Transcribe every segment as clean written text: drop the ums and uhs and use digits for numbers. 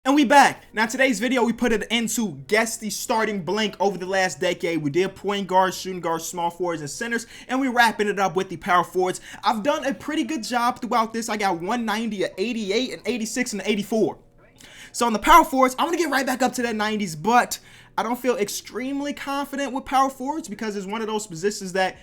And we back. Now today's video, we put it into guess the starting blank over the last decade. We did point guards, shooting guards, small forwards, and centers, and we wrapping it up with the power forwards. I've done a pretty good job throughout this. I got 190, an 88, an 86, and an 84. So on the power forwards, I'm gonna get right back up to that 90s, but I don't feel extremely confident with power forwards because it's one of those positions that,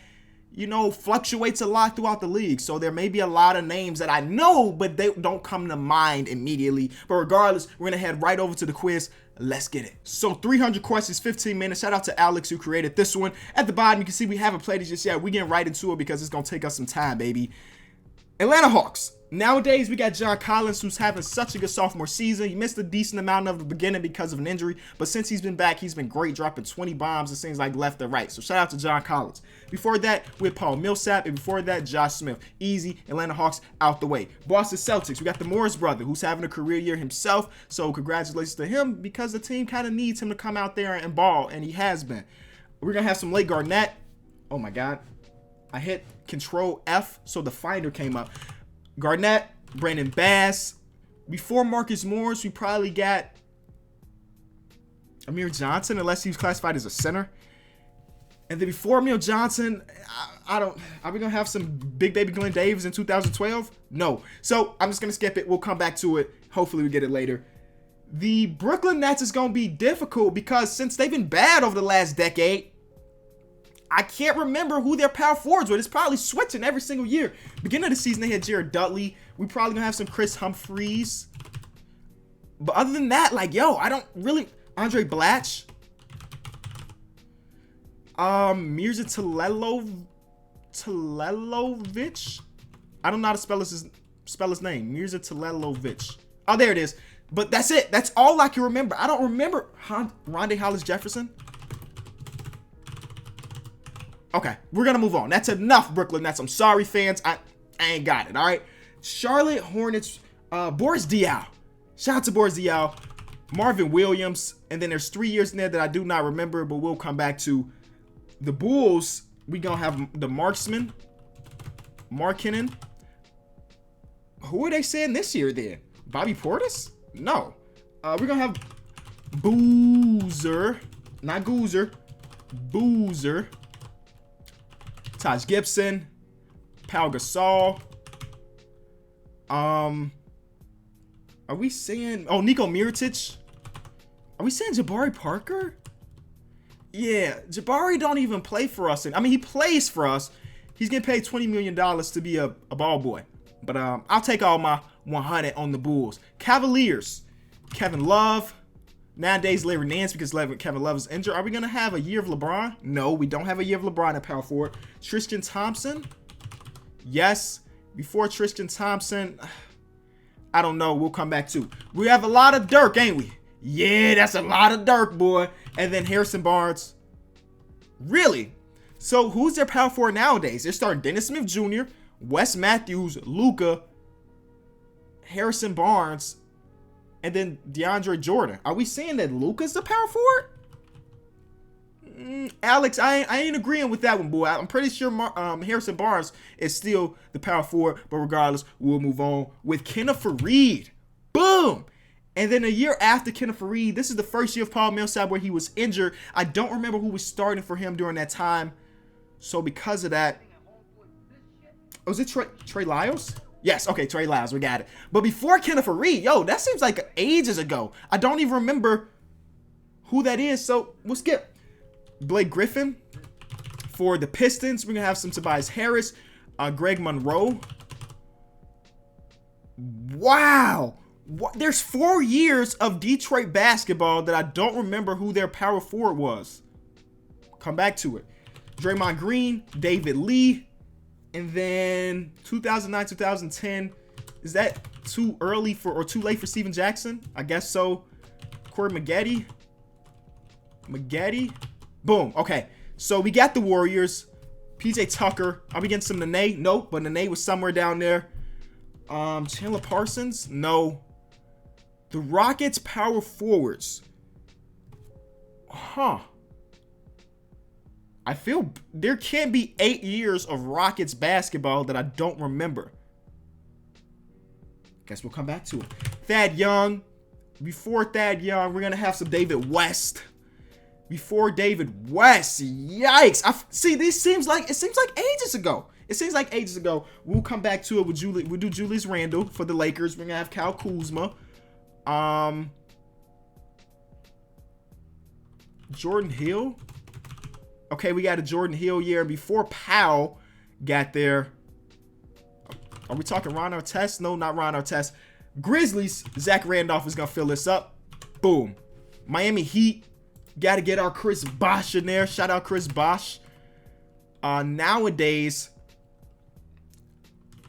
you know, fluctuates a lot throughout the league. So there may be a lot of names that I know, but they don't come to mind immediately. But regardless, we're going to head right over to the quiz. Let's get it. So 300 questions, 15 minutes. Shout out to Alex who created this one. At the bottom, you can see we haven't played it just yet. We're getting right into it because it's going to take us some time, baby. Atlanta Hawks. Nowadays, we got John Collins, who's having such a good sophomore season. He missed a decent amount of the beginning because of an injury, but since he's been back, he's been great, dropping 20 bombs, it seems like left and right. So shout out to John Collins. Before that, we had Paul Millsap, and before that, Josh Smith. Easy, Atlanta Hawks out the way. Boston Celtics, we got the Morris brother, who's having a career year himself, so congratulations to him because the team kind of needs him to come out there and ball, and he has been. We're going to have some late Garnett. Oh my God. I hit Control F, so the finder came up. Garnett, Brandon Bass. Before Marcus Morris, we probably got Amir Johnson, unless he was classified as a center. And then before Amir Johnson, are we gonna have some big baby Glenn Davis in 2012? No. So I'm just gonna skip it. We'll come back to it. Hopefully we get it later. The Brooklyn Nets is gonna be difficult because since they've been bad over the last decade, I can't remember who their power forwards were. It's probably switching every single year. Beginning of the season, they had Jared Dudley. We probably gonna have some Chris Humphries. But other than that, like, yo, I don't really... Andre Blatch. Mirza Telelovic. I don't know how to spell his name. Mirza Telelovic. Oh, there it is. But that's it. That's all I can remember. I don't remember Rondae Hollis-Jefferson. Okay, we're gonna move on. That's enough, Brooklyn Nets. I'm sorry, fans. I ain't got it. All right. Charlotte Hornets. Boris Diaw. Shout out to Boris Diaw. Marvin Williams. And then there's 3 years in there that I do not remember, but we'll come back to. The Bulls. We gonna have the Marksman. Markkanen. Who are they saying this year then? Bobby Portis? No. We're gonna have Boozer. Not Goozer. Boozer. Taj Gibson, Pau Gasol. Are we saying? Oh, Nico Mirotic. Are we saying Jabari Parker? Yeah, Jabari don't even play for us. I mean, he plays for us. He's getting paid $20 million to be a ball boy. But I'll take all my 100 on the Bulls. Cavaliers, Kevin Love. Nowadays, Larry Nance, because Kevin Love is injured. Are we going to have a year of LeBron? No, we don't have a year of LeBron at power forward. Tristan Thompson? Yes. Before Tristan Thompson, I don't know. We'll come back to. We have a lot of Dirk, ain't we? Yeah, that's a lot of Dirk, boy. And then Harrison Barnes. Really? So who's their power forward nowadays? They're starting Dennis Smith Jr., Wes Matthews, Luka, Harrison Barnes, and then DeAndre Jordan. Are we saying that Luka's the power forward? Alex, I ain't agreeing with that one, boy. I'm pretty sure Harrison Barnes is still the power forward, but regardless, we'll move on with Kenneth Faried. Boom! And then a year after Kenneth Faried, this is the first year of Paul Millsap where he was injured. I don't remember who was starting for him during that time. So because of that, was it Trey Lyles? Yes, okay, Trey Lyles, we got it. But before Kenneth Faried, yo, that seems like ages ago. I don't even remember who that is, so we'll skip. Blake Griffin for the Pistons. We're going to have some Tobias Harris, Greg Monroe. Wow. There's 4 years of Detroit basketball that I don't remember who their power forward was. Come back to it. Draymond Green, David Lee. And then 2009, 2010, is that too early for or too late for Steven Jackson? I guess so. Corey Maggette. Boom. Okay. So we got the Warriors. PJ Tucker. Are we getting some Nene? Nope. But Nene was somewhere down there. Chandler Parsons? No. The Rockets power forwards. Huh. I feel there can't be 8 years of Rockets basketball that I don't remember. Guess we'll come back to it. Thad Young, Before Thad Young, we're gonna have some David West. Before David West, yikes! See, it seems like ages ago. It seems like ages ago. We'll come back to it with Julie. We'll do Julius Randle for the Lakers. We're gonna have Kyle Kuzma. Jordan Hill. Okay, we got a Jordan Hill year before Powell got there. Are we talking Ron Artest? No, not Ron Artest. Grizzlies, Zach Randolph is going to fill this up. Boom. Miami Heat, got to get our Chris Bosh in there. Shout out Chris Bosh. Nowadays,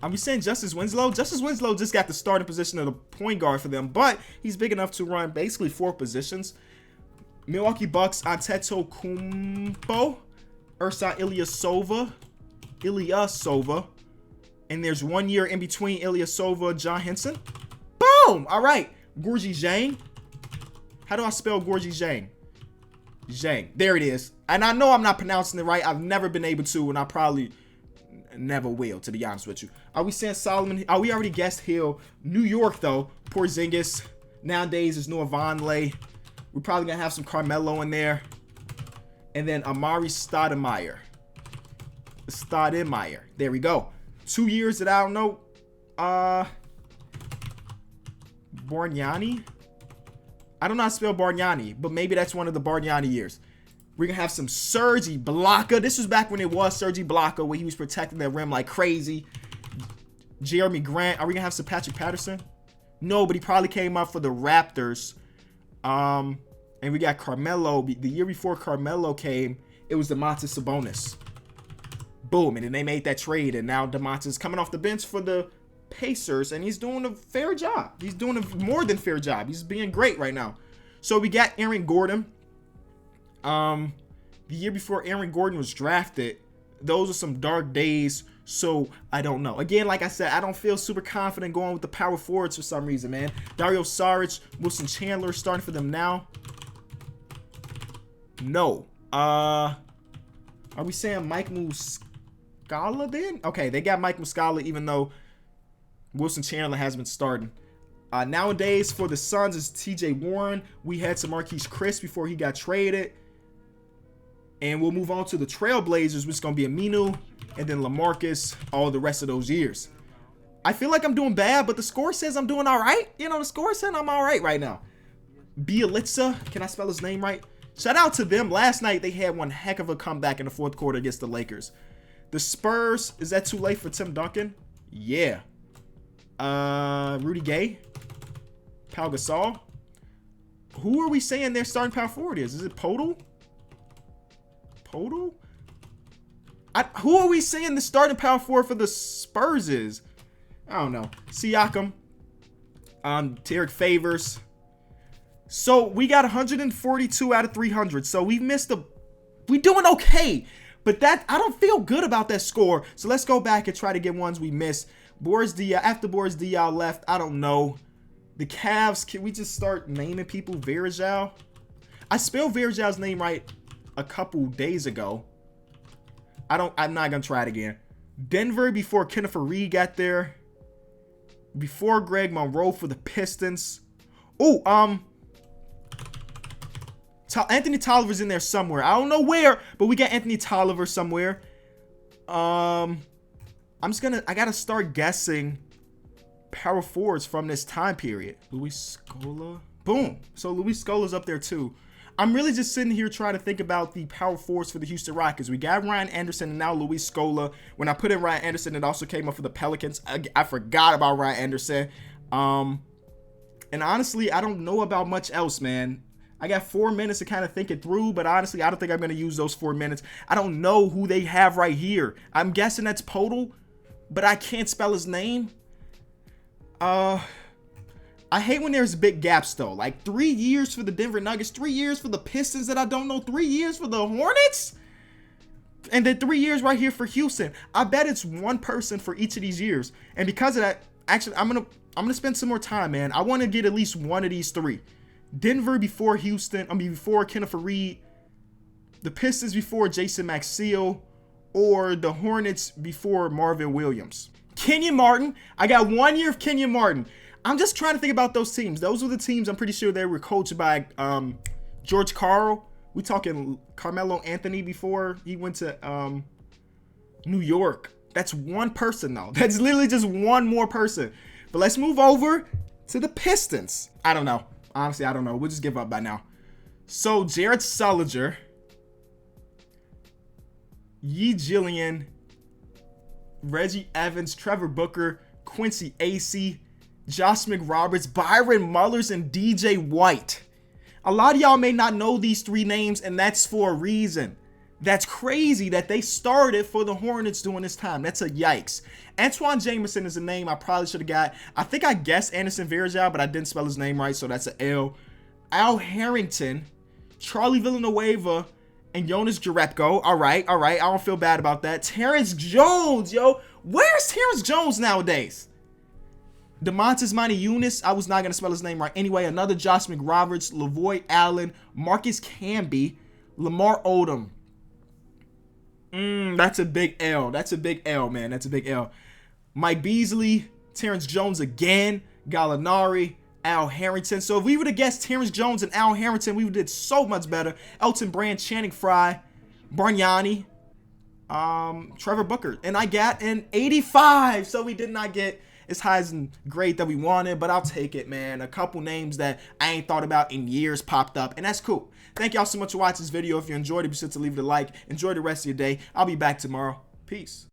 are we saying Justice Winslow? Justice Winslow just got the starting position of the point guard for them, but he's big enough to run basically 4 positions. Milwaukee Bucks, Antetokounmpo, Ersan Ilyasova. And there's 1 year in between Ilyasova, John Henson. Boom! All right. Gorgui Dieng. How do I spell Gorgui Dieng? Dieng. There it is. And I know I'm not pronouncing it right. I've never been able to, and I probably never will, to be honest with you. Are we saying Solomon? Oh, we already guessed Hill. New York, though. Porzingis. Nowadays, there's Noah Vonleh. We're probably going to have some Carmelo in there. And then Amari Stoudemire. There we go. 2 years that I don't know. Bargnani. I don't know how to spell Bargnani, but maybe that's one of the Bargnani years. We're going to have some Serge Ibaka. This was back when it was Serge Ibaka, where he was protecting the rim like crazy. Jeremy Grant. Are we going to have some Patrick Patterson? No, but he probably came up for the Raptors. And we got Carmelo. The year before Carmelo came, it was Domantas Sabonis. Boom, and then they made that trade, and now Domantas is coming off the bench for the Pacers, and he's doing a fair job. He's doing a more than fair job. He's being great right now. So we got Aaron Gordon. The year before Aaron Gordon was drafted, those are some dark days, so I don't know. Again, like I said, I don't feel super confident going with the power forwards for some reason, man. Dario Saric, Wilson Chandler starting for them now. No. Are we saying Mike Muscala then? Okay, they got Mike Muscala even though Wilson Chandler has been starting. Nowadays for the Suns is TJ Warren. We had some Marquise Chris before he got traded. And we'll move on to the Trailblazers, which is going to be Aminu and then LaMarcus all the rest of those years. I feel like I'm doing bad, but the score says I'm doing all right. You know, the score said I'm all right now. Bjelica, can I spell his name right? Shout out to them. Last night, they had one heck of a comeback in the fourth quarter against the Lakers. The Spurs, is that too late for Tim Duncan? Yeah. Rudy Gay. Pau Gasol. Who are we saying their starting power forward is? Is it Podol? Podol? Who are we saying the starting power forward for the Spurs is? I don't know. Siakam. Derek Favors. So we got 142 out of 300. So we doing okay. But that, I don't feel good about that score. So let's go back and try to get ones we missed. Boris Diaw, after Boris Diaw left, I don't know. The Cavs, can we just start naming people? Varejao? I spelled Varejao's name right a couple days ago. I'm not going to try it again. Denver before Kenneth Faried got there. Before Greg Monroe for the Pistons. Oh, Anthony Tolliver's in there somewhere. I don't know where, but we got Anthony Tolliver somewhere. I gotta start guessing power forwards from this time period. Luis Scola. Boom. So Luis Scola's up there too. I'm really just sitting here trying to think about the power forwards for the Houston Rockets. We got Ryan Anderson and now Luis Scola. When I put in Ryan Anderson, it also came up for the Pelicans. I forgot about Ryan Anderson. And honestly, I don't know about much else, man. I got 4 minutes to kind of think it through, but honestly, I don't think I'm going to use those 4 minutes. I don't know who they have right here. I'm guessing that's Podol, but I can't spell his name. I hate when there's big gaps, though. Like 3 years for the Denver Nuggets, 3 years for the Pistons that I don't know, 3 years for the Hornets, and then 3 years right here for Houston. I bet it's one person for each of these years. And because of that, actually, I'm gonna spend some more time, man. I want to get at least one of these three. Denver before Houston, before Kenneth Faried, the Pistons before Jason Maxiell, or the Hornets before Marvin Williams. Kenyon Martin, I got 1 year of Kenyon Martin. I'm just trying to think about those teams. Those were the teams I'm pretty sure they were coached by George Karl. We talking Carmelo Anthony before he went to New York. That's one person though. That's literally just one more person. But let's move over to the Pistons. I don't know. Honestly, I don't know. We'll just give up by now. So Jared Sullinger, Yi Jillian, Reggie Evans, Trevor Booker, Quincy Acey, Josh McRoberts, Byron Mullers, and DJ White. A lot of y'all may not know these three names, and that's for a reason. That's crazy that they started for the Hornets during this time. That's a yikes. Antoine Jameson is a name I probably should have got. I think I guessed Anderson Varejao, but I didn't spell his name right, so that's an L. Al Harrington, Charlie Villanueva, and Jonas Jerebko. All right. I don't feel bad about that. Terrence Jones, yo. Where's Terrence Jones nowadays? DeMontis Motiejunas, I was not going to spell his name right anyway. Another Josh McRoberts, Lavoy Allen, Marcus Camby, Lamar Odom. That's a big L. That's a big L, man. That's a big L. Mike Beasley, Terrence Jones again, Gallinari, Al Harrington. So if we would have guessed Terrence Jones and Al Harrington, we would have did so much better. Elton Brand, Channing Frye, Bargnani, Trevor Booker. And I got an 85. So we did not get as high as in grade that we wanted, but I'll take it, man. A couple names that I ain't thought about in years popped up, and that's cool. Thank y'all so much for watching this video. If you enjoyed it, be sure to leave it a like. Enjoy the rest of your day. I'll be back tomorrow. Peace.